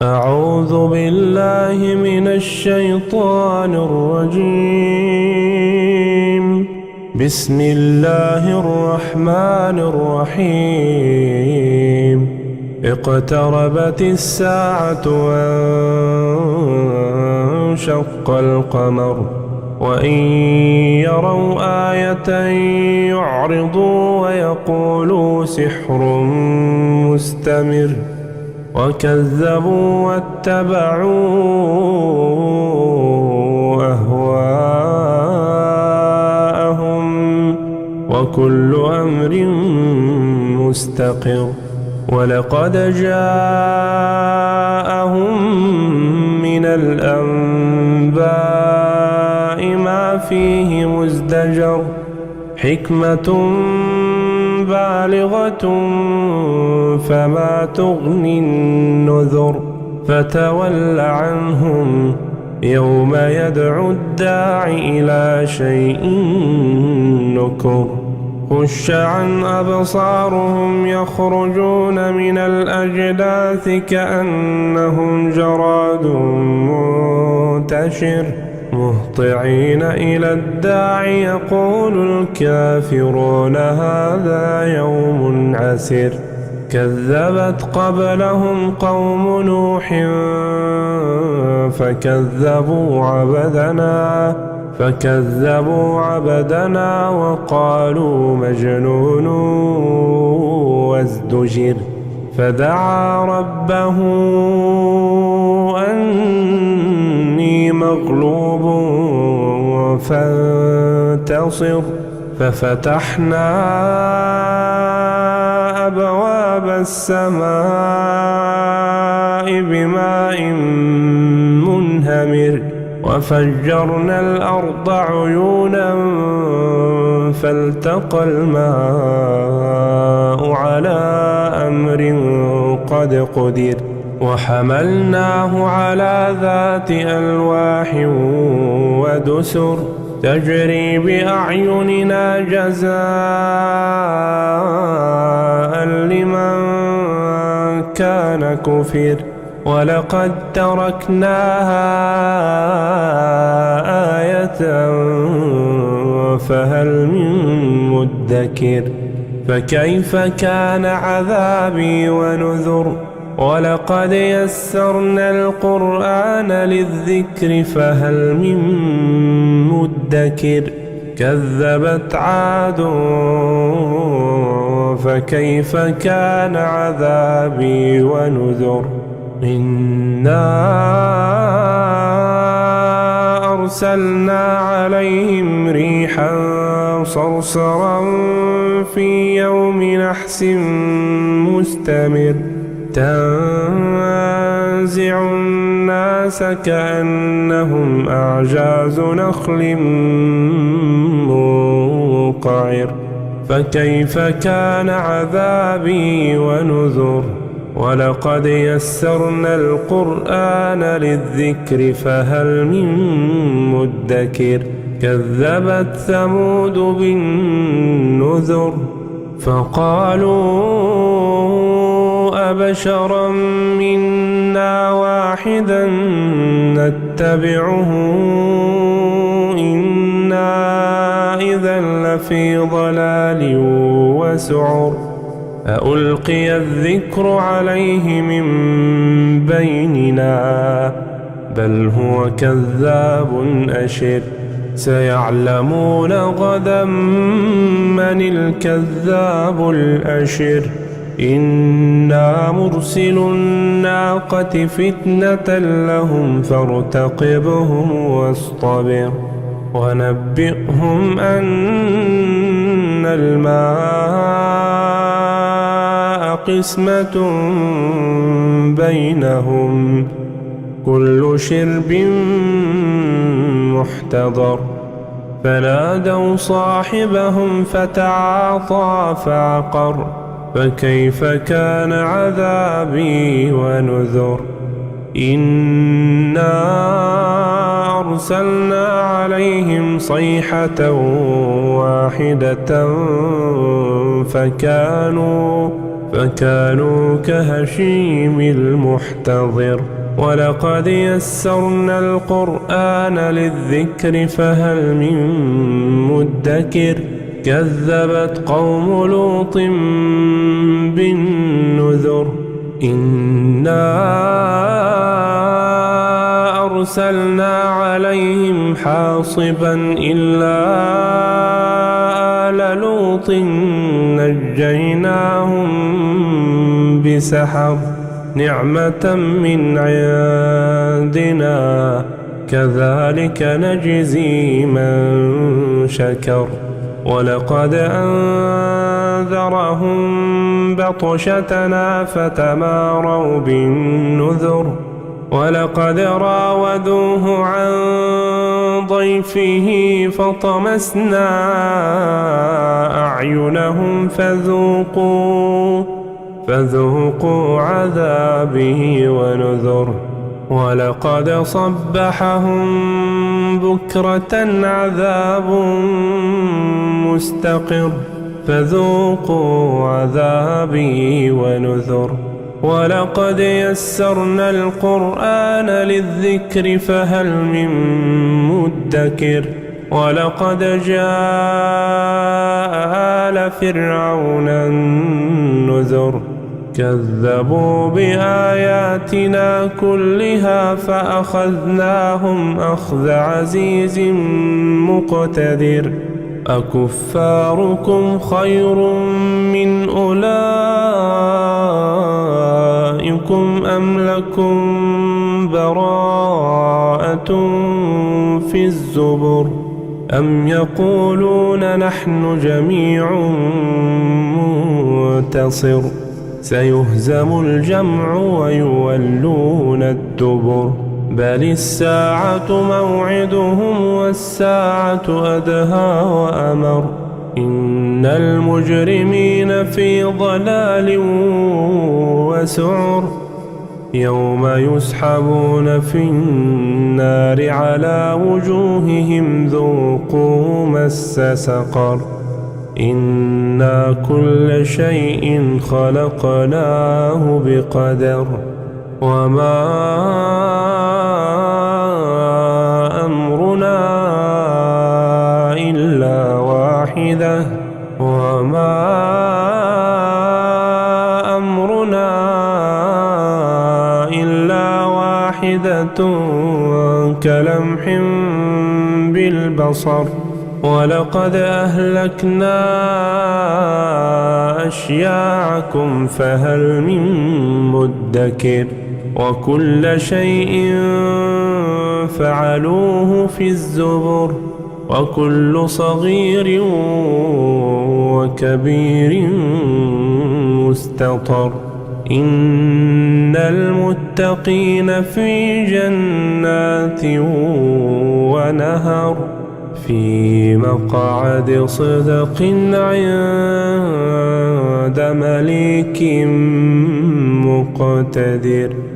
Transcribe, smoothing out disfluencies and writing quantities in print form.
أعوذ بالله من الشيطان الرجيم. بسم الله الرحمن الرحيم. اقتربت الساعة وانشق القمر وإن يروا آية يعرضوا ويقولوا سحر مستمر وكذبوا واتبعوا أهواءهم وكل أمر مستقر. ولقد جاءهم من الأنباء ما فيه مزدجر حكمة بالغة فما تغني النذر. فتول عنهم يوم يدعو الداع إلى شيء نكر. خش عن أبصارهم يخرجون من الأجداث كأنهم جراد منتشر مهطعين إلى الداع يقول الكافرون هذا يوم عسر. كذبت قبلهم قوم نوح فكذبوا عبدنا وقالوا مجنون وازدجر. فدعا ربه أني مغلوب فانتصر. ففتحنا أبواب السماء بماء منهمر وفجرنا الأرض عيونا فالتقى الماء على أمر قد قدر. وحملناه على ذات ألواح ودسر تجري بأعيننا جزاء لمن كان كفر. ولقد تركناها آية فهل من مدكر. فكيف كان عذابي ونذر. ولقد يسرنا القرآن للذكر فهل من مدكر. كذبت عاد فكيف كان عذابي ونذر. إنا أرسلنا عليهم ريحا صرصرا في يوم نحس مستمر تنزع الناس كأنهم أعجاز نخل منقعر. فكيف كان عذابي ونذر. ولقد يسرنا القرآن للذكر فهل من مدكر. كذبت ثمود بالنذر فقالوا أبشرا منا واحدا نتبعه إنا إذا لفي ضلال وسعر. ألقي الذكر عليه من بيننا بل هو كذاب أشر. سيعلمون غدا من الكذاب الأشر. إنا مرسل الناقة فتنة لهم فارتقبهم واصطبر. ونبئهم أن الماء قسمة بينهم كل شرب محتضر. فنادوا صاحبهم فتعاطى فعقر. فكيف كان عذابي ونذر. إنا أرسلنا عليهم صيحة واحدة فكانوا كهشيم المحتضر ولقد يسرنا القرآن للذكر فهل من مدكر كذبت قوم لوط بالنذر إنا أرسلنا عليهم حاصبا إلا آل لوط نجيناهم بسحر نعمة من عندنا كذلك نجزي من شكر ولقد أنذرهم بطشتنا فتماروا بالنذر ولقد راودوه عن ضيفه فطمسنا أعينهم فذوقوا عذابي ونذر ولقد صبحهم بكرة عذاب مستقر فذوقوا عذابي ونذر ولقد يسرنا القرآن للذكر فهل من مدكر ولقد جاء آل فرعون النذر كذبوا بآياتنا كلها فأخذناهم أخذ عزيز مقتدر أكفاركم خير من أولئكم أم لكم براءة في الزبر أم يقولون نحن جميع منتصر سيهزم الجمع ويولون الدبر بل الساعة موعدهم والساعة أدهى وأمر إن المجرمين في ضلال وسعر يوم يسحبون في النار على وجوههم ذوقوا مس سقر إنا كل شيء خلقناه بقدر وما أمرنا إلا واحدة كلمح بالبصر ولقد أهلكنا أشياعكم فهل من مدكر وكل شيء فعلوه في الزبر وكل صغير وكبير مستطر إن المتقين في جنات ونهر في مقعد صدق عند مليك مقتدر.